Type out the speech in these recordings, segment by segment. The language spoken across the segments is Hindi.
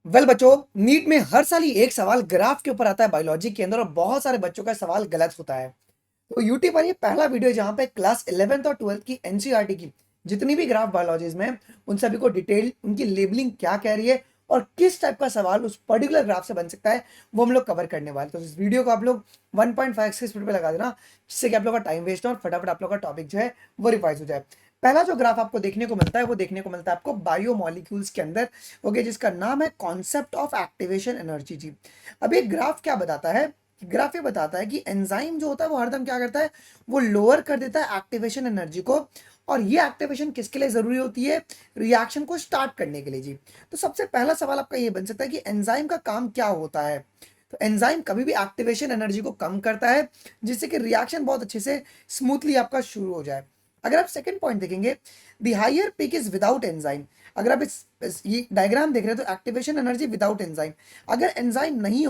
बच्चों, नीट में हर साल ही एक सवाल ग्राफ के ऊपर आता है बायोलॉजी के अंदर और बहुत सारे बच्चों का सवाल गलत होता है। तो यूट्यूब पर ये पहला वीडियो है जहां पे क्लास 11th और 12th की एनसीईआरटी की जितनी भी ग्राफ बायोलॉजीज में हैं, उन सभी को डिटेल उनकी लेबलिंग क्या कह रही है और किस टाइप का सवाल उस पर्टिकुलर ग्राफ से बन सकता है, वो हम लोग कवर करने वाले हैं। तो इस वीडियो को आप लोग 1.5 की स्पीड पे लगा देना, जिससे कि आप लोग का टाइम वेस्ट हो और फटाफट आप लोग का टॉपिक जो है वो रिवाइज हो जाए। पहला जो ग्राफ आपको देखने को मिलता है वो देखने को मिलता है आपको बायोमोलिक्यूल्स के अंदर। ओके, जिसका नाम है कॉन्सेप्ट ऑफ एक्टिवेशन एनर्जी जी। अब ये ग्राफ क्या बताता है? ग्राफ ये बताता है कि एंजाइम जो होता है वो हरदम क्या करता है, वो लोअर कर देता है एक्टिवेशन एनर्जी को। और ये एक्टिवेशन किसके लिए जरूरी होती है? रिएक्शन को स्टार्ट करने के लिए जी। तो सबसे पहला सवाल आपका ये बन सकता है कि एंजाइम का काम क्या होता है। तो एंजाइम कभी भी एक्टिवेशन एनर्जी को कम करता है, जिससे कि रिएक्शन बहुत अच्छे से स्मूथली आपका शुरू हो जाए। अगर आप सेकंड पॉइंट देखेंगे, the higher peak is without enzyme. अगर आप इस ये डायग्राम देख रहे हो तो एक्टिवेशन एनर्जी विदाउट एंजाइम। अगर एंजाइम नहीं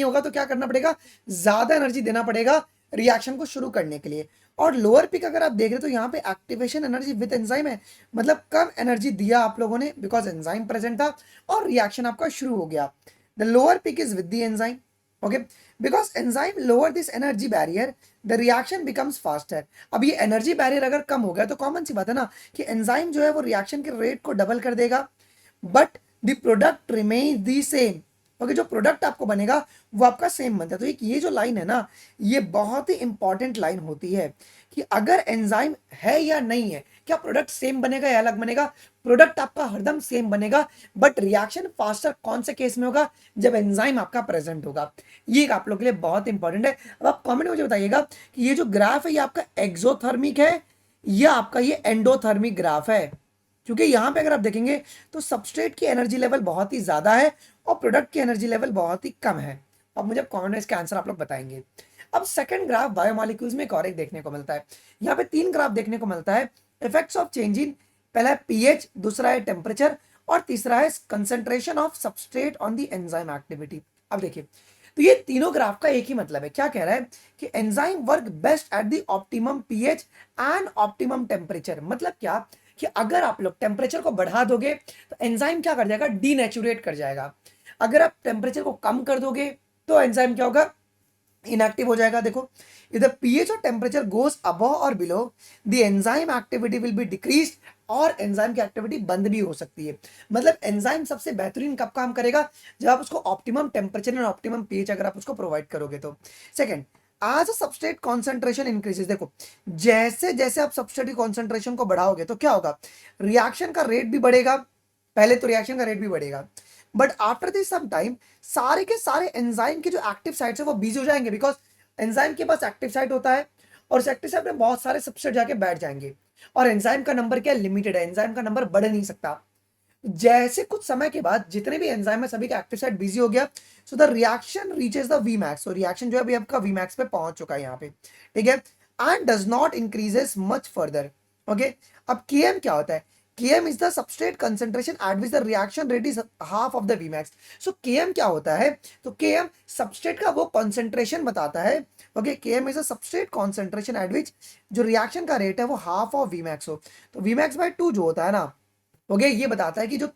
होगा तो क्या करना पड़ेगा? ज्यादा एनर्जी देना पड़ेगा रिएक्शन को शुरू करने के लिए। और लोअर पिक अगर आप देख रहे हो तो यहाँ पे एक्टिवेशन एनर्जी विद एंजाइम है, मतलब कम एनर्जी दिया आप लोगों ने बिकॉज एंजाइम प्रेजेंट था और रिएक्शन आपका शुरू हो गया। The lower peak is with the enzyme. Okay, because enzyme lower this energy barrier, the reaction becomes faster. अब ये एनर्जी बैरियर अगर कम हो गया तो कॉमन सी बात है ना कि एंजाइम जो है वो रिएक्शन के रेट को डबल कर देगा, but the product remain the same. Okay, जो प्रोडक्ट आपको बनेगा वो आपका सेम बनता है। तो एक ये जो लाइन है ना, ये बहुत ही इंपॉर्टेंट लाइन होती है कि अगर एंजाइम है या नहीं है, क्या प्रोडक्ट सेम बनेगा या अलग बनेगा? प्रोडक्ट आपका हरदम सेम बनेगा, बट रिएक्शन फास्टर कौन से केस में होगा? जब एंजाइम आपका प्रेजेंट होगा। ये आप लोग के लिए बहुत इंपॉर्टेंट है। अब आप कमेंट में मुझे बताइएगा कि ये जो ग्राफ है ये आपका एक्सोथर्मिक है या आपका ये एंडोथर्मिक ग्राफ है। क्योंकि यहां पे अगर आप देखेंगे तो सबस्ट्रेट की एनर्जी लेवल बहुत ही ज्यादा है और प्रोडक्ट की एनर्जी लेवल बहुत ही कम है। अब मुझे कमेंट में इसका आंसर आप लोग बताएंगे। अब सेकंड ग्राफ बायोमोलिक्यूल्स में एक और एक देखने को मिलता है। यहाँ पे तीन ग्राफ देखने को मिलता है। इफेक्ट्स ऑफ चेंज इन, पहला है पीएच, दूसरा है टेम्परेचर और तीसरा है concentration of substrate on the enzyme activity. अब देखिए, तो ये तीनों ग्राफ का एक ही मतलब है। क्या कह रहा है कि enzyme work best at the optimum pH and optimum temperature. मतलब क्या कि अगर आप लोग टेम्परेचर को बढ़ा दोगे तो एंजाइम क्या कर जाएगा? डीनेचुरेट कर जाएगा। अगर आप टेम्परेचर को कम कर दोगे तो एंजाइम क्या होगा? इनएक्टिव हो जाएगा। देखो, इधर पीएच और टेम्परेचर गोस अबव और below, the enzyme activity will be decrease, और एंजाइम की एक्टिविटी बंद भी हो सकती है। मतलब एंजाइम सबसे बेहतरीन कब काम करेगा? जब आप उसको ऑप्टिमम टेम्परेचर और ऑप्टिमम पीएच अगर आप उसको प्रोवाइड करोगे तो। सेकंड, आज सबस्ट्रेट कॉन्सेंट्रेशन इंक्रीजेस। देखो, जैसे जैसे आप सबस्ट्रेट की कॉन्सेंट्रेशन को बढ़ाओगे तो क्या होगा? रिएक्शन का रेट भी बढ़ेगा। पहले तो रिएक्शन का रेट भी बढ़ेगा, but after this some time सारे के सारे एंजाइम के जो एक्टिव साइट्स है वो बिजी हो जाएंगे, बिकॉज एंजाइम के पास एक्टिव साइट होता है और उस एक्टिव साइट में बहुत सारे सबस्ट्रेट जाके बैठ जाएंगे। और एंजाइम का नंबर क्या, लिमिटेड है, एंजाइम का नंबर बढ़ नहीं सकता। जैसे कुछ समय के बाद जितने भी एंजाइम है सभी का एक्टिव साइट बिजी हो गया, so the reaction reaches the V max. तो रिएक्शन जो है अभी आपका वी मैक्स पे पहुंच चुका है यहाँ पे, ठीक है, and does not increases much further. Okay, अब केएम क्या होता है? Km is the substrate concentration at which the reaction rate is half of the Vmax. So Km क्या होता है? तो Km substrate का वो concentration बताता है। Okay, Km is a substrate concentration at which जो reaction का rate है वो half of Vmax हो। तो Vmax by 2 जो होता है ना, ओके, ये बताता है कि जो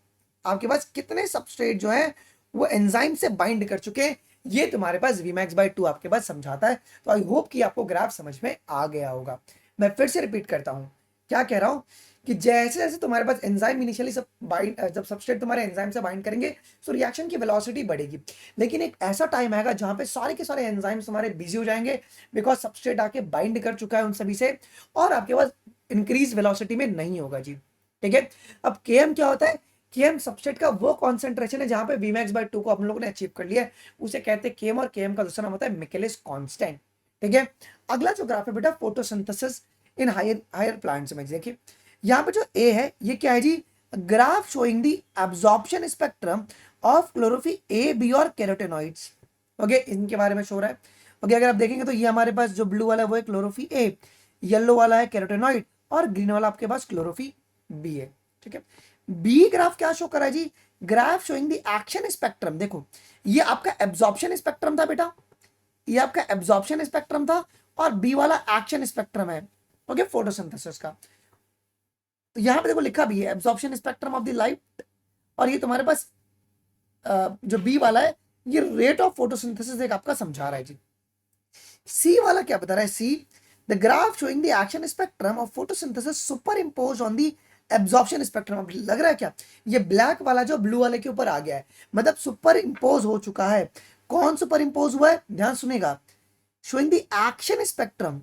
आपके पास कितने सबस्ट्रेट जो है वो एंजाइम से बाइंड कर चुके हैं। ये तुम्हारे पास Vmax by 2 आपके पास समझाता है। तो आई होप कि आपको ग्राफ समझ में आ गया होगा। मैं फिर से रिपीट करता हूं, क्या कह रहा हूं कि जैसे जैसे तुम्हारे पास एंजाइम इनिशियली सब बाइंड, जब सबस्ट्रेट तुम्हारे एंजाइम से बाइंड करेंगे तो रिएक्शन की वेलोसिटी बढ़ेगी। लेकिन एक ऐसा टाइम आएगा जहां पे सारे के सारे एंजाइम्स तुम्हारे बिजी हो जाएंगे, बिकॉज सबस्ट्रेट आके बाइंड कर चुका है उन सभी से, और आपके पास इंक्रीज वेलोसिटी में नहीं होगा जी। ठीक है, अब केएम क्या होता है? केएम सबस्ट्रेट का वो कॉन्सेंट्रेशन है जहां पे Vmax by 2 को हम लोगों ने अचीव कर लिया है, उसे कहते हैं केएम। और केएम का दूसरा नाम होता है मिकेलिस कांस्टेंट। ठीक है, अगला जो ग्राफ है बेटा photosynthesis in higher higher plants में। देखिए, यहाँ पे जो ए है ये क्या है जी? Graph showing the absorption spectrum of chlorophyll A, B और कैरोटेनॉइड्स। ओके, इनके बारे में शो रहा है। ओके, अगर आप देखेंगे तो ये हमारे पास जो ब्लू वाला है वो है क्लोरोफिल ए, येलो वाला है कैरोटेनॉइड और ग्रीन वाला आपके पास क्लोरोफिल बी है। ठीक है, बी ग्राफ क्या शो कर रहा है जी? Graph showing the action spectrum. देखो, ये आपका एब्जॉर्प्शन स्पेक्ट्रम था बेटा, ये आपका एब्जॉर्प्शन स्पेक्ट्रम था, और बी वाला एक्शन स्पेक्ट्रम है। ओके, फोटोसिंथेसिस का। तो यहां पे देखो लिखा भी है absorption spectrum of the light, और ये तुम्हारे पास जो बी वाला है ये रेट ऑफ फोटोसिंथेसिस एक आपका समझा रहा है जी। सी वाला क्या बता रहा है, see the graph showing the action spectrum of photosynthesis super impose on the absorption spectrum. अब लग रहा है क्या, ये ब्लैक वाला जो ब्लू वाले के ऊपर आ गया है, मतलब सुपर इम्पोज हो चुका है। कौन सुपर इम्पोज हुआ है, ध्यान सुनेगा, शोइंग द एक्शन स्पेक्ट्रम।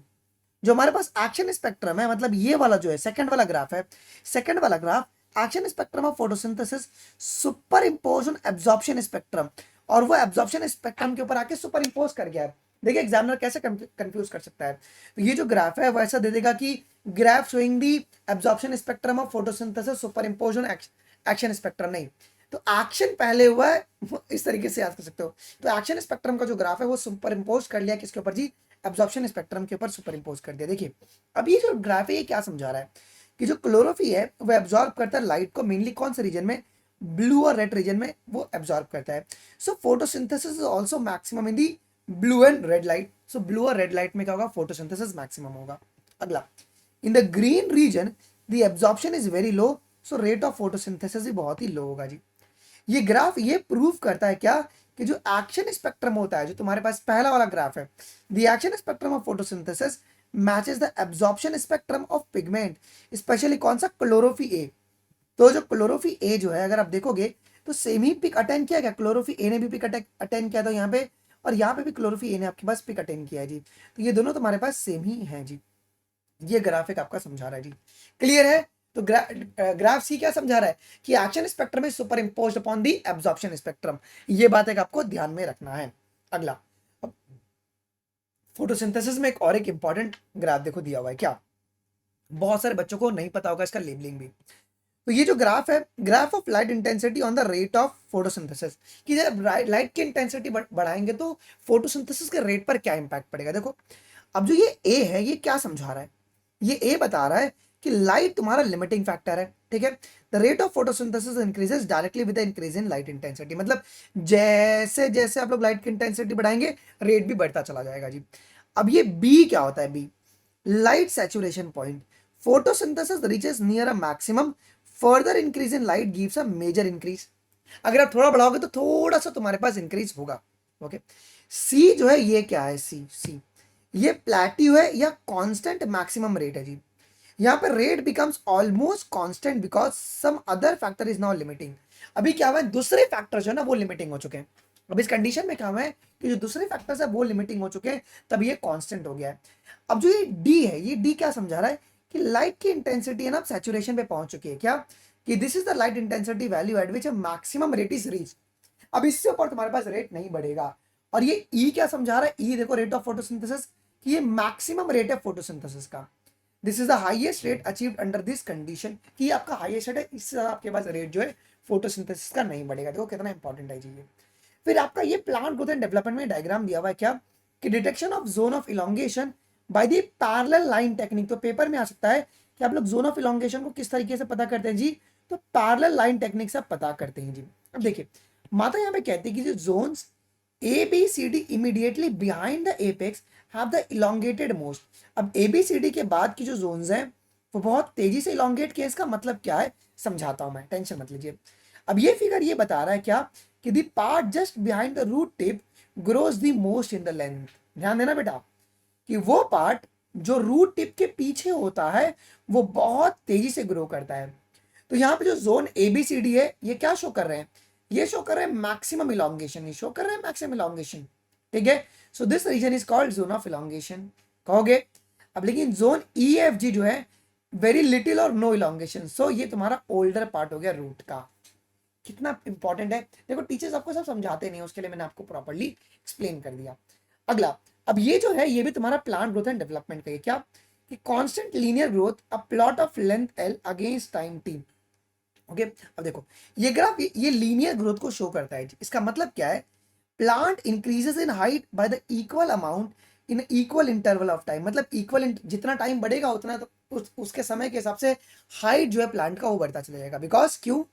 जो हमारे पास एक्शन स्पेक्ट्रम है, मतलब ये वाला जो है सेकंड वाला ग्राफ है, सेकंड वाला graph action spectrum of photosynthesis super impose on absorption spectrum, और वो एब्जॉर्प्शन स्पेक्ट्रम के ऊपर आके सुपर इम्पोज कर गया है। देखिए एग्जामिनर कैसे कंफ्यूज कर सकता है, तो ये जो ग्राफ है वो ऐसा दे देगा कि graph showing the absorption spectrum of photosynthesis super impose on action spectrum, नहीं तो एक्शन पहले हुआ है, इस तरीके से याद कर सकते हो। तो एक्शन स्पेक्ट्रम का जो ग्राफ है वो सुपर इम्पोज कर लिया किसके ऊपर जी, एब्जॉर्प्शन स्पेक्ट्रम के ऊपर सुपर इम्पोज कर दिया। देखिए अब ये जो ग्राफ है ये क्या समझा रहा है कि जो क्लोरोफिल है वो एब्जॉर्ब करता है लाइट को, मेनली कौन से रीजन में, ब्लू और रेड रीजन में वो एब्जॉर्ब करता है। So photosynthesis is also maximum in the blue and red light. So blue और रेड लाइट में क्या होगा, फोटोसिंथेसिस मैक्सिमम होगा। अगला, in the green region the absorption is very low, so rate of photosynthesis भी बहुत ही लो होगा जी। ये ग्राफ ये प्रूव करता है क्या, कि जो एक्शन स्पेक्ट्रम होता है, जो तुम्हारे पास पहला वाला ग्राफ है, the action spectrum of photosynthesis matches the absorption spectrum of pigment, specially कौन सा, क्लोरोफिल ए। तो जो क्लोरोफिल ए जो है अगर आप देखोगे तो सेम ही पिक अटेंड किया गया, क्लोरोफिल ए ने भी पिक अटेंड किया था यहाँ पे, और यहाँ पे भी क्लोरोफिल ए ने आपके पास पिक अटेंड किया है जी। तो ये दोनों तुम्हारे पास सेम ही है जी। ये ग्राफिक आपका समझा रहा है जी, क्लियर है। तो ग्राफ सी क्या समझा रहा है कि action spectrum is super imposed upon the absorption spectrum. ये बात एक आपको ध्यान में रखना है। अगला, फोटोसिंथेसिस में एक और एक इंपॉर्टेंट ग्राफ देखो दिया हुआ है, क्या बहुत सारे बच्चों को नहीं पता होगा इसका लेबलिंग भी। तो ये जो ग्राफ है, graph of light intensity on the rate of photosynthesis, कि जब लाइट की इंटेंसिटी बढ़ाएंगे तो फोटोसिंथेसिस के रेट पर क्या इंपैक्ट पड़ेगा। देखो अब जो ये ए है ये क्या समझा रहा है, ये ए बता रहा है कि लाइट तुम्हारा लिमिटिंग फैक्टर है, ठीक है। The rate of photosynthesis increases directly with the increase in light intensity, मतलब जैसे जैसे आप लोग लाइट की इंटेंसिटी बढ़ाएंगे रेट भी बढ़ता चला जाएगा जी। अब ये बी क्या होता है, B light saturation point, photosynthesis reaches near a maximum, further increase in light gives a major increase. अगर आप थोड़ा बढ़ाओगे तो थोड़ा सा तुम्हारे पास इंक्रीज होगा, ओके। सी जो है ये क्या है, सी सी ये प्लेट्यू है या कांस्टेंट मैक्सिमम रेट है जी। यहाँ पर rate becomes almost constant because some other factor is now limiting. अभी क्या हुआ है, दूसरे फैक्टर जो है ना वो लिमिटिंग हो चुके हैं। अब इस कंडीशन में क्या हुआ है कि जो दूसरे फैक्टर्स है वो लिमिटिंग हो चुके हैं, तब ये कांस्टेंट हो गया है। अब जो ये डी है, ये डी क्या समझा रहा है कि लाइट की इंटेंसिटी है ना सैचुरेशन पे पहुंच चुकी है, क्या कि this is the light intensity value eight which maximum rate is reach. अब इससे ऊपर तुम्हारे पास रेट नहीं बढ़ेगा। और ये ई क्या समझा रहा है, ई देखो रेट ऑफ फोटोसिंथेसिस, कि ये मैक्सिमम रेट है फोटोसिंथेसिस का। This is the highest rate achieved under this condition, कि आपका हाईएस्ट रेट है, इससे आपके पास रेट जो है फोटोसिंथेसिस का नहीं बढ़ेगा। देखो कितना इंपॉर्टेंट है जी ये। फिर आपका ये प्लांट ग्रोथ एंड डेवलपमेंट में डायग्राम दिया हुआ है, क्या कि detection of zone of elongation by the parallel line technique. तो पेपर में आ सकता है कि आप लोग जोन ऑफ इलोंगेशन को किस तरीके से पता करते हैं जी, तो पैरेलल लाइन टेक्निक से पता करते हैं जी। अब देखिए माता यहाँ पे कहती है कि जो zones A B C D immediately behind the apex have the elongated most. अब ए बी सी डी के बाद की जो जोन्स हैं वो बहुत तेजी से इलोंगेट किए। इसका मतलब क्या है समझाता हूं मैं, टेंशन मत लीजिए। अब ये फिगर ये बता रहा है क्या कि the part just behind the root tip grows the most in the length. ध्यान देना बेटा कि वो पार्ट जो रूट टिप के पीछे होता है वो बहुत तेजी से ग्रो करता है। तो यहाँ पे जो zone A B C D है ये क्या शो कर रहे हैं, ये शो कर रहे हैं मैक्सिमम इलोंगेशन, ये शो कर रहे हैं मैक्सिमम इलोंगेशन, ठीक है। So this region is called zone of elongation कहोगे। अब लेकिन जोन ई एफ जी जो है वेरी लिटिल और नो इलोंगेशन, सो ये तुम्हारा ओल्डर पार्ट हो गया रूट का। कितना इंपॉर्टेंट है, देखो टीचर्स आपको सब समझाते नहीं, उसके लिए मैंने आपको प्रॉपर्ली एक्सप्लेन कर दिया। अगला, अब ये जो है ये भी तुम्हारा प्लांट ग्रोथ एंड डेवलपमेंट का है, क्या कि constant linear growth a plot of length L against time T, okay. अब देखो ये ग्राफ ये लीनियर ग्रोथ को शो करता है। इसका मतलब क्या है, plant increases in height by the equal amount in equal interval of time, मतलब इक्वल जितना टाइम बढ़ेगा उतना तो उसके समय के हिसाब से हाइट जो है प्लांट का वो बढ़ता चला जाएगा। बिकॉज क्यों,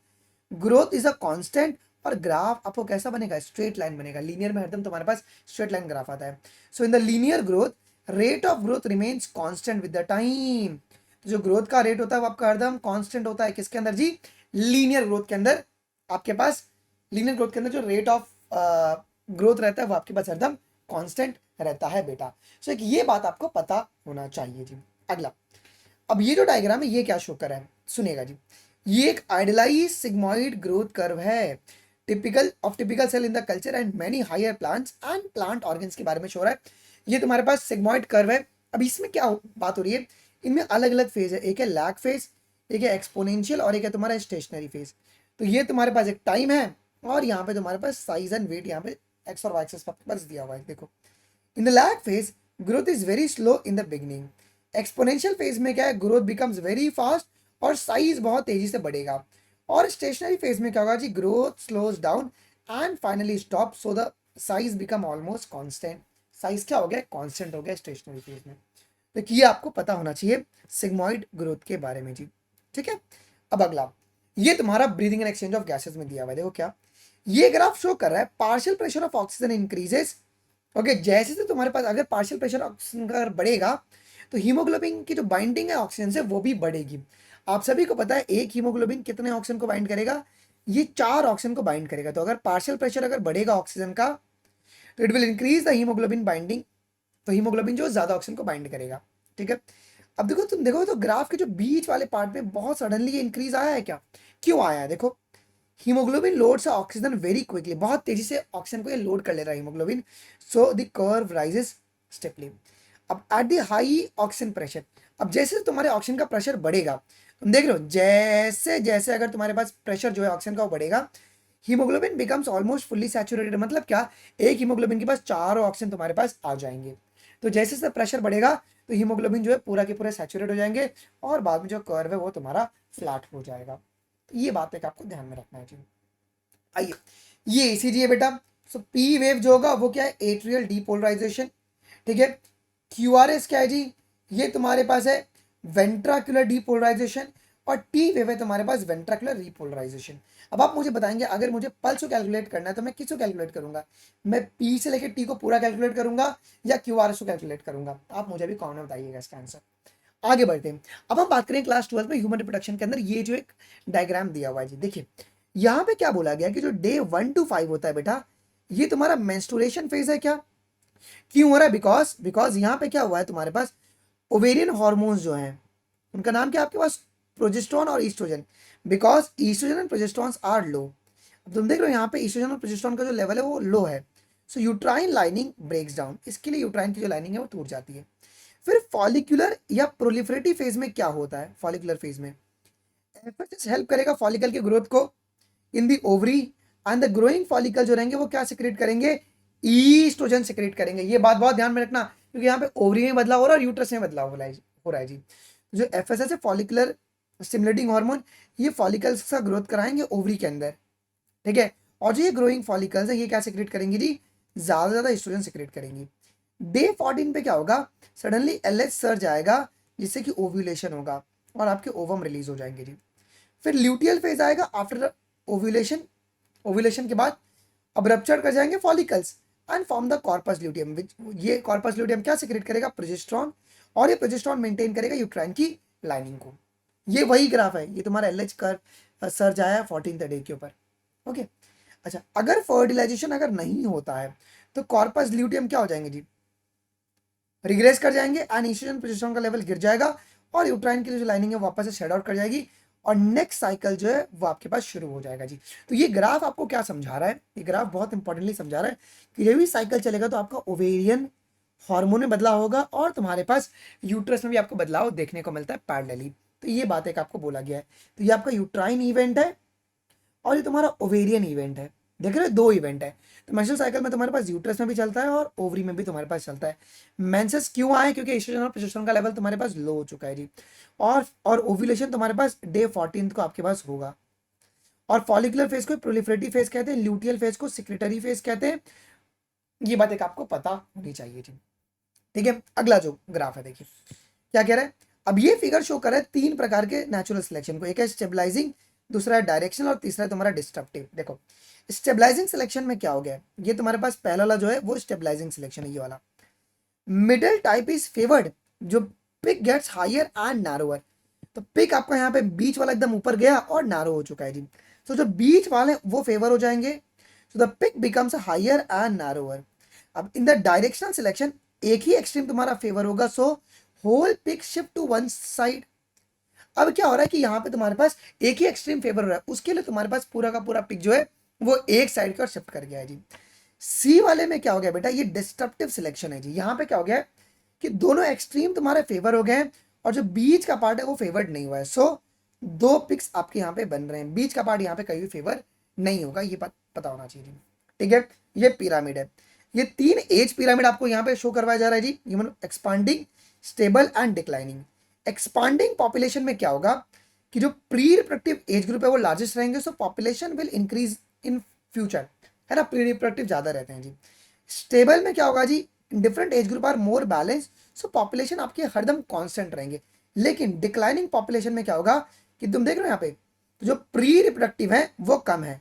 ग्रोथ इज अ कांस्टेंट, और ग्राफ आपको कैसा बनेगा, स्ट्रेट लाइन बनेगा। लीनियर में हरदम तुम्हारे पास स्ट्रेट लाइन ग्राफ आता है। So in the linear growth rate of growth remains constant with the time. तो जो ग्रोथ का रेट होता है वो आपका हरदम कांस्टेंट होता है, किसके अंदर जी, लीनियर ग्रोथ के अंदर आपके पास लीनियर ग्रोथ के अंदर जो रेट ऑफ ग्रोथ रहता है वो आपके पास हरदम कांस्टेंट रहता है बेटा। सो एक ये बात आपको पता होना चाहिए जी। अगला, अब ये जो डायग्राम है ये क्या शो कर रहा है, सुनिएगा जी। ये एक आइडियलाइज सिग्मॉइड ग्रोथ कर्व है, typical cell in the culture and many higher plants and plant organs के बारे में शो रहा है। ये तुम्हारे पास सिग्मॉइड कर्व है। अब इसमें क्या बात हो रही है, इनमें अलग अलग फेज है, एक है लैग फेज, एक है एक्सपोनेंशियल और एक है तुम्हारा स्टेशनरी फेज। तो ये तुम्हारे पास एक टाइम है और यहाँ पे तुम्हारे पास साइज एंड वेट यहाँ पे एक्स और वाई एक्सिस पर बस दिया हुआ है। देखो, in the lag phase growth is very slow in the beginning. Exponential phase में क्या है, ग्रोथ बिकम्स वेरी फास्ट और साइज बहुत तेजी से बढ़ेगा। और स्टेशनरी फेज में क्या होगा जी, growth slows down and finally stop, so the size become almost constant. Size क्या हो गया, कांस्टेंट हो गया स्टेशनरी फेज में। तो ये आपको पता होना चाहिए सिग्मॉइड ग्रोथ के बारे में जी। ठीक है, अब अगला, ये तुम्हारा breathing and exchange of gases में दिया हुआ है। देखो क्या, ये ग्राफ शो कर रहा है partial pressure of oxygen increases. Okay, जैसे से तुम्हारे पास अगर पार्शियल प्रेशर ऑक्सीजन का अगर बढ़ेगा तो हीमोग्लोबिन की जो बाइंडिंग है ऑक्सीजन से वो भी बढ़ेगी। आप सभी को पता है एक हीमोग्लोबिन कितने ऑक्सीजन को बाइंड करेगा, ये 4 ऑक्सीजन को बाइंड करेगा। तो अगर पार्शियल प्रेशर अगर बढ़ेगा ऑक्सीजन का तो it will increase the haemoglobin binding, तो हीमोग्लोबिन जो ज्यादा ऑक्सीजन को बाइंड करेगा। ठीक है, अब देखो तुम देखो तो ग्राफ के जो बीच वाले पार्ट में बहुत सडनली ये इंक्रीज आया है क्या, क्यों आया है, देखो haemoglobin loads oxygen very quickly, बहुत तेजी से ऑक्सीजन को ये लोड कर ले रहा है haemoglobin, so the curve rises steeply. अब at the high oxygen pressure, अब जैसे तुम्हारे ऑक्सीजन का प्रेशर बढ़ेगा, तुम देख रहे हो जैसे जैसे अगर तुम्हारे पास प्रेशर जो है ऑक्सीजन का वो बढ़ेगा, haemoglobin becomes almost fully saturated. मतलब क्या, एक हीमोग्लोबिन के पास 4 ऑक्सीजन तुम्हारे पास आ जाएंगे। तो जैसे जैसे प्रेशर बढ़ेगा तो हीमोग्लोबिन जो है पूरा के पूरे सैचुरेट हो जाएंगे और बाद में जो कर्व है वो तुम्हारा फ्लैट हो जाएगा। तो ये बात एक आपको ध्यान में रखना है जी। आइए, ये ईसीजी है बेटा। सो पी वेव जो होगा वो क्या है, एट्रियल डीपोलराइजेशन। ठीक है, क्यूआरएस क्या है जी, ये तुम्हारे पास है वेंट्राकुलर डीपोलराइजेशन और टी वेव है तुम्हारे पास वेंट्राकुलर रिपोलराइजेशन। अब आप मुझे बताएंगे अगर मुझे पल्स को कैलकुलेट करना है तो मैं किसको कैलकुलेट करूंगा, मैं पी से लेकर टी को पूरा कैलकुलेट करूंगा या क्यूआरएस को कैलकुलेट करूंगा, आप मुझे भी कॉमेंट में बताइएगा इसका आंसर। आगे बढ़ते हैं, अब हम बात करें क्लास 12 में ह्यूमन रिप्रोडक्शन के अंदर ये जो एक डायग्राम दिया हुआ है जी। देखिए यहाँ पे क्या बोला गया कि जो डे 1 to 5 होता है बेटा, ये तुम्हारा मेंस्ट्रुएशन फेज है। क्या, क्यों हो रहा है, बिकॉज बिकॉज यहाँ पे क्या हुआ है, तुम्हारे पास ओवेरियन हॉर्मोन्स जो हैं उनका नाम क्या आपके पास, प्रोजेस्टेरॉन और oestrogen. Because oestrogen and progesterone are low. अब तुम देख रहे हो यहाँ पे ईस्ट्रोजन और प्रोजेस्टेरॉन का जो लेवल है वो लो है, सो यूट्राइन लाइनिंग ब्रेक्स डाउन, इसके लिए यूट्राइन की जो लाइनिंग है वो टूट जाती है। फिर फॉलिकुलर या प्रोलिफरेटिव फेज में क्या होता है, फॉलिकुलर फेज में एफएसएस हेल्प करेगा फॉलिकल के ग्रोथ को in the ovary and the growing follicle जो रहेंगे वो क्या सिक्रेट करेंगे, ईस्ट्रोजन सिक्रेट करेंगे। ये बात बहुत ध्यान में रखना क्योंकि यहाँ पे ओवरी में बदलाव हो रहा है और यूट्रस में बदलाव हो रहा है जी। जो एफएसएस है फॉलिकुलर स्टिमुलेटिंग हार्मोन, ये फॉलिकल्स का ग्रोथ कराएंगे ओवरी के अंदर। ठीक है, और जो ये ग्रोइंग फॉलिकल्स है ये क्या सिक्रेट करेंगे जी, ज्यादा से ज्यादा एस्ट्रोजन सिक्रेट करेंगी। डे 14 पे क्या होगा, सडनली एलएच सर्ज आएगा जिससे कि ओव्यूलेशन होगा और आपके ओवम रिलीज हो जाएंगे जी। फिर ल्यूटियल फेज आएगा आफ्टर ओव्यूलेशन, ओव्यूलेशन के बाद अब रप्चर कर जाएंगे follicles and form the corpus luteum. ये कॉर्पस ल्यूटियम क्या सिक्रेट करेगा, प्रोजेस्टेरॉन, और ये प्रोजेस्टेरॉन मेंटेन करेगा यूट्राइन की लाइनिंग को। ये वही ग्राफ है, ये तुम्हारा एलएच कर सर्ज आया 14th डे के ऊपर। ओके, अच्छा अगर फर्टिलाइजेशन अगर नहीं होता है तो कॉर्पस ल्यूटियम क्या हो जाएंगे जी, रिग्रेस कर जाएंगे एंड ईस्ट्रोजन प्रोजेस्टेरॉन का लेवल गिर जाएगा और यूट्राइन की जो लाइनिंग है वापस से शेड आउट कर जाएगी और नेक्स्ट साइकिल जो है वो आपके पास शुरू हो जाएगा जी। तो ये ग्राफ आपको क्या समझा रहा है, ये ग्राफ बहुत इंपॉर्टेंटली समझा रहा है कि जब भी साइकिल चलेगा तो आपका ओवेरियन हार्मोन में बदलाव होगा और तुम्हारे पास यूट्रस में भी आपको बदलाव देखने को मिलता है पैरेलली। तो ये बात एक आपको बोला गया है। तो ये आपका यूट्राइन इवेंट है और ये तुम्हारा ओवेरियन इवेंट है। देख रहे हो, 2 इवेंट है। तो मेंस्ट्रुअल साइकिल में तुम्हारे पास यूट्रस में भी चलता है और ओवरी में भी तुम्हारे पास चलता है। मेंसेस क्यों आए, क्योंकि एस्ट्रोजन और प्रोजेस्टेरॉन का लेवल तुम्हारे पास लो हो चुका है जी। और ओव्यूलेशन तुम्हारे पास डे 14 को आपके पास होगा। और फॉलिकुलर फेज को प्रोलिफरेटिव फेज कहते हैं, ल्यूटियल फेज को सिक्रेटरी फेज कहते हैं। ये बात एक आपको पता होनी चाहिए जी। ठीक है, अगला जो ग्राफ है देखिए क्या कह रहा है। अब ये फिगर शो कर रहा है 3 प्रकार के नेचुरल सिलेक्शन को, एक है स्टेबलाइजिंग, दूसरा है डायरेक्शनल और तीसरा है तुम्हारा डिस्ट्रक्टिव। देखो स्टेबलाइजिंग सिलेक्शन में क्या हो गया, ये तुम्हारे पास पहला वाला जो है वो स्टेबलाइजिंग सिलेक्शन है, ये वाला। मिडिल टाइप इज फेवर्ड, जो peak gets higher and narrower. तो पिक आपका यहाँ पे बीच वाला एकदम ऊपर गया और नैरो हो चुका है जी। तो जो बीच वाले वो फेवर हो जाएंगे, so the peak becomes higher and narrower. अब इन द डायरेक्शनल सिलेक्शन एक ही एक्सट्रीम तुम्हारा फेवर होगा, so whole peak shift to one side. अब क्या हो रहा है कि यहाँ पे तुम्हारे पास एक ही एक्सट्रीम फेवर हो रहा है, उसके लिए तुम्हारे पास पूरा का पूरा पिक जो है वो एक साइड की ओर शिफ्ट कर गया है जी। सी वाले में क्या हो गया बेटा, ये डिस्ट्रप्टिव सिलेक्शन है जी। यहाँ पे क्या हो गया है कि दोनों एक्सट्रीम तुम्हारे फेवर हो गए हैं और जो बीच का पार्ट है वो फेवर्ड नहीं हुआ है। सो दो पिक्स आपके यहाँ पे बन रहे हैं, बीच का पार्ट यहाँ पे कहीं भी फेवर नहीं होगा, ये बात पता होना चाहिए। ठीक है, ये पिरामिड है। ये तीन एज पिरामिड आपको यहाँ पे शो करवाया जा रहा है जी, human expanding, stable and declining. Expanding population में क्या होगा कि जो प्री रिप्रोडक्टिव एज ग्रुप है वो लार्जेस्ट रहेंगे, सो population will increase in future, है ना, प्री रिप्रोडक्टिव ज्यादा रहते हैं जी। स्टेबल में क्या होगा जी, different age group are more balance, so population आपके हरदम कांस्टेंट रहेंगे। लेकिन डिक्लाइनिंग पॉपुलेशन में क्या होगा कि तुम देख रहे हो यहाँ पे, तो जो प्री रिप्रोडक्टिव है वो कम है,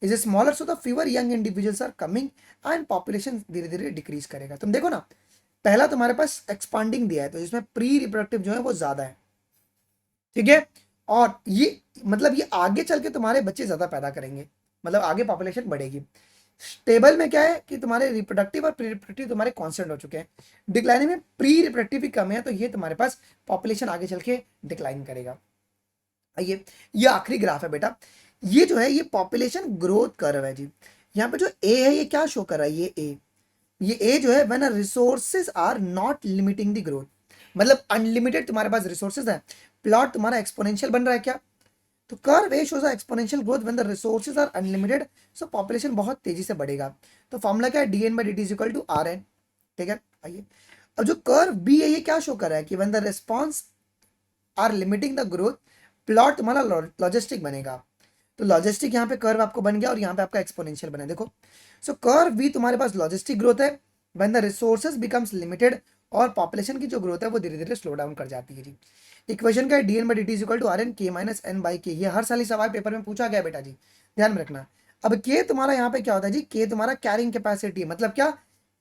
is a smaller, so the fewer young individuals are coming and population धीरे धीरे डिक्रीज करेगा। तुम देखो ना, पहला तुम्हारे पास एक्सपांडिंग दिया है तो इसमें प्री रिप्रोडक्टिव जो है वो ज्यादा है, ठीक है, और ये मतलब ये आगे चल के तुम्हारे बच्चे ज्यादा पैदा करेंगे, मतलब आगे पॉपुलेशन बढ़ेगी। स्टेबल में क्या है कि तुम्हारे रिप्रोडक्टिव और प्री रिप्रोडक्टिव तुम्हारे कांस्टेंट हो चुके हैं। डिक्लाइनिंग में प्री रिप्रोडक्टिव भी कम है, तो ये तुम्हारे पास पॉपुलेशन आगे चल के डिक्लाइन करेगा। ये आखिरी ग्राफ है बेटा, ये जो है ये पॉपुलेशन ग्रोथ कर्व है जी। यहाँ पे जो ए है ये क्या शो कर रहा है, ये ए जो है when resources are not limiting the growth, मतलब अनलिमिटेड तुम्हारे पास रिसोर्सेज है, प्लॉट तुम्हारा एक्सपोनेंशियल बन रहा है क्या, तो curve A shows exponential growth when the resources are unlimited, so population बहुत तेजी से बढ़ेगा। तो फॉर्मूला क्या है, dn/dt is equal to rn। ठीक है, आइए अब जो कर्व बी है ये क्या शो कर रहा है कि when the response are limiting the growth, plot तुम्हारा लॉजिस्टिक बनेगा। तो लॉजिस्टिक यहाँ पे कर्व आपको बन गया और यहाँ पे आपका एक्सपोनेंशियल बना, देखो। सो कर्व बी तुम्हारे पास लॉजिस्टिक ग्रोथ है when the resources becomes limited, और पॉपुलेशन की जो ग्रोथ है वो धीरे धीरे स्लो डाउन कर जाती है जी। इक्वेशन का है dn/dt is equal to rn k minus n by K, ये हर साल ही सवाल पेपर में पूछा गया बेटा जी, ध्यान में रखना। अब के तुम्हारा यहाँ पे क्या होता है जी, के तुम्हारा कैरिंग कैपेसिटी है, मतलब क्या,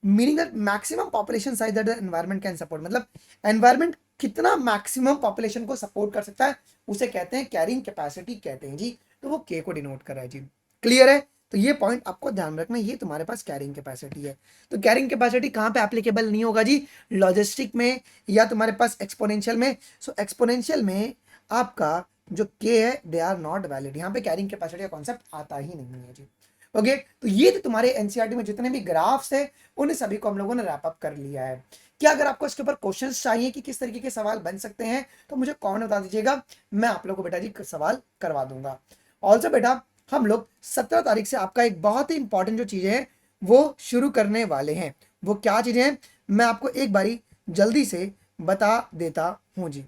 meaning that maximum population size that the environment can support, मतलब एनवायरनमेंट कितना मैक्सिमम पॉपुलेशन को सपोर्ट कर सकता है उसे कहते हैं कैरिंग कैपेसिटी कहते हैं जी। तो वो के को डिनोट कर रहा है जी, क्लियर है। तो ये पॉइंट आपको ध्यान रखना, ये तुम्हारे पास कैरिंग कैपेसिटी है। तो कैरिंग कैपेसिटी कहाँ पे एप्लीकेबल नहीं होगा जी, लॉजिस्टिक में या तुम्हारे पास एक्सपोनेंशियल में। सो एक्सपोनेंशियल में आपका जो के है दे आर नॉट वैलिड, यहाँ पे कैरिंग कैपेसिटी का कॉन्सेप्ट आता ही नहीं है जी। ओके, तो ये तो तुम्हारे एनसीईआरटी में जितने भी ग्राफ्स है उन सभी को हम लोगों ने रैप अप कर लिया है। क्या अगर आपको इसके ऊपर क्वेश्चंस चाहिए कि किस तरीके के सवाल बन सकते हैं तो मुझे कमेंट बता दीजिएगा, मैं आप लोगों को बेटा जी सवाल करवा दूंगा। ऑल्सो बेटा हम लोग 17 तारीख से आपका एक बहुत ही इंपॉर्टेंट जो चीजें हैं वो शुरू करने वाले हैं। वो क्या चीजें हैं मैं आपको एक बारी जल्दी से बता देता हूँ जी,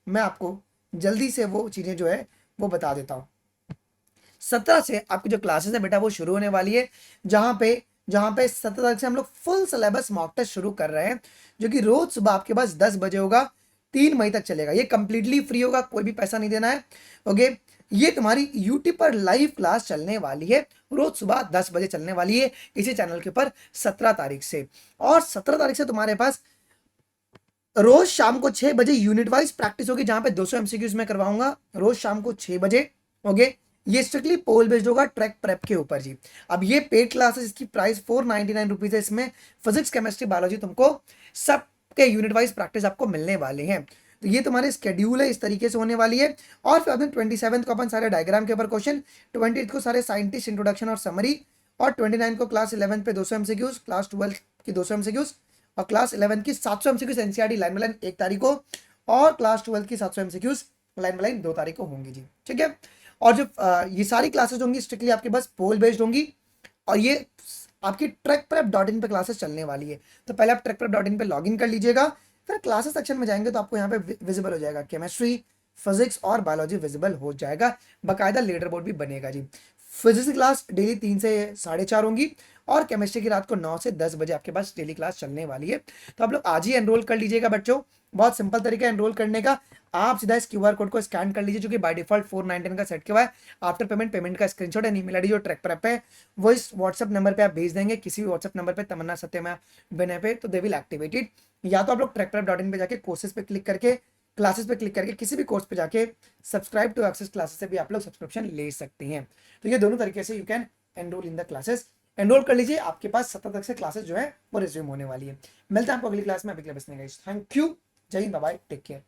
मैं आपको जल्दी से वो चीजें जो है वो बता देता हूँ। 17 से आपकी जो क्लासेस है बेटा वो शुरू होने वाली है, जहां पे 17 तारीख से हम लोग फुल सिलेबस मॉक टेस्ट शुरू कर रहे हैं, जो कि रोज सुबह आपके पास 10 बजे होगा, 3 मई तक चलेगा। ये कंप्लीटली फ्री होगा, कोई भी पैसा नहीं देना है। ओके, ये तुम्हारी यूट्यूब पर लाइव क्लास चलने वाली है, रोज सुबह 10 बजे चलने वाली है इसी चैनल के ऊपर 17 तारीख से। और 17 तारीख से तुम्हारे पास रोज शाम को 6 बजे यूनिट वाइज प्रैक्टिस होगी, जहां पे 200 एमसीक्यूज में करवाऊंगा रोज शाम को 6 बजे। ओके, ये स्ट्रिक्टली पोल बेस्ड होगा ट्रैक प्रेप के ऊपर जी। अब ये पेड क्लासेस, इसकी प्राइस 499 रुपीज है। इसमें फिजिक्स केमिस्ट्री बायोलॉजी तुमको सबके यूनिट वाइज प्रैक्टिस आपको मिलने वाले हैं। तो ये तुम्हारे स्केड्यूल है, इस तरीके से होने वाली है। और फिर अपने 27 को अपन सारे डायग्राम के ऊपर क्वेश्चन, 28 को सारे साइंटिस्ट इंट्रोडक्शन और समरी, और 29 को क्लास 11 पे 200 एमसीक्यूज, क्लास 12 की 200 एमसीक्यूज, और क्लास 11 की 700 MCQs NCERT line by line 1 तारीख को, और क्लास 12 की 700 एमसीक्यूज लाइन बाय लाइन 2 तारीख को होंगी जी। ठीक है, और जो ये सारी क्लासेस होंगी स्ट्रिक्टली आपके पास पोल बेस्ड होंगी, और ये आपकी ट्रैकप्रेप.in पे क्लासेस चलने वाली है। तो पहले आप ट्रैकप्रेप.in पे लॉगिन कर लीजिएगा, फिर क्लासेस सेक्शन में जाएंगे तो आपको यहाँ पे विजिबल हो जाएगा केमिस्ट्री, फिजिक्स और बायोलॉजी विजिबल हो जाएगा, बाकायदा लीडर बोर्ड भी बनेगा जी। फिजिक्स की क्लास डेली 3 से 4:30 होंगी, और केमिस्ट्री की रात को 9 से 10 बजे आपके पास डेली क्लास चलने वाली है। तो आप लोग आज ही एनरोल कर लीजिएगा बच्चों, बहुत सिंपल तरीका है एनरोल करने का। आप सीधा इस क्यूआर कोड को स्कैन कर लीजिए, जो कि बाय डिफॉल्ट 499 का सेट किया हुआ है। आफ्टर पेमेंट का स्क्रीनशॉट एंड ईमेल आईडी जो ट्रैक पर है वो इस व्हाट्सएप नंबर पे आप भेज देंगे, किसी भी व्हाट्सएप नंबर पे तमन्ना सत्यम बिना पे, तो दे विल एक्टिवेटेड। या तो आप लोग ट्रैकप्रेप.in पे जाके कोर्सेज पे क्लिक करके क्लासेस पे क्लिक करके किसी भी कोर्स पे जाके सब्सक्राइब टू एक्सेस क्लासेस से भी आप लोग सब्सक्रिप्शन ले सकते हैं। तो ये दोनों तरीके से you can enrol in the classes. Enrol कर लीजिए, आपके पास 17 तक से क्लासेस जो है वो रिज्यूम होने वाली है। मिलते हैं आपको अगली क्लास में। अभी के लिए बस नहीं guys, thank you, Jai Hind, bye bye, take care.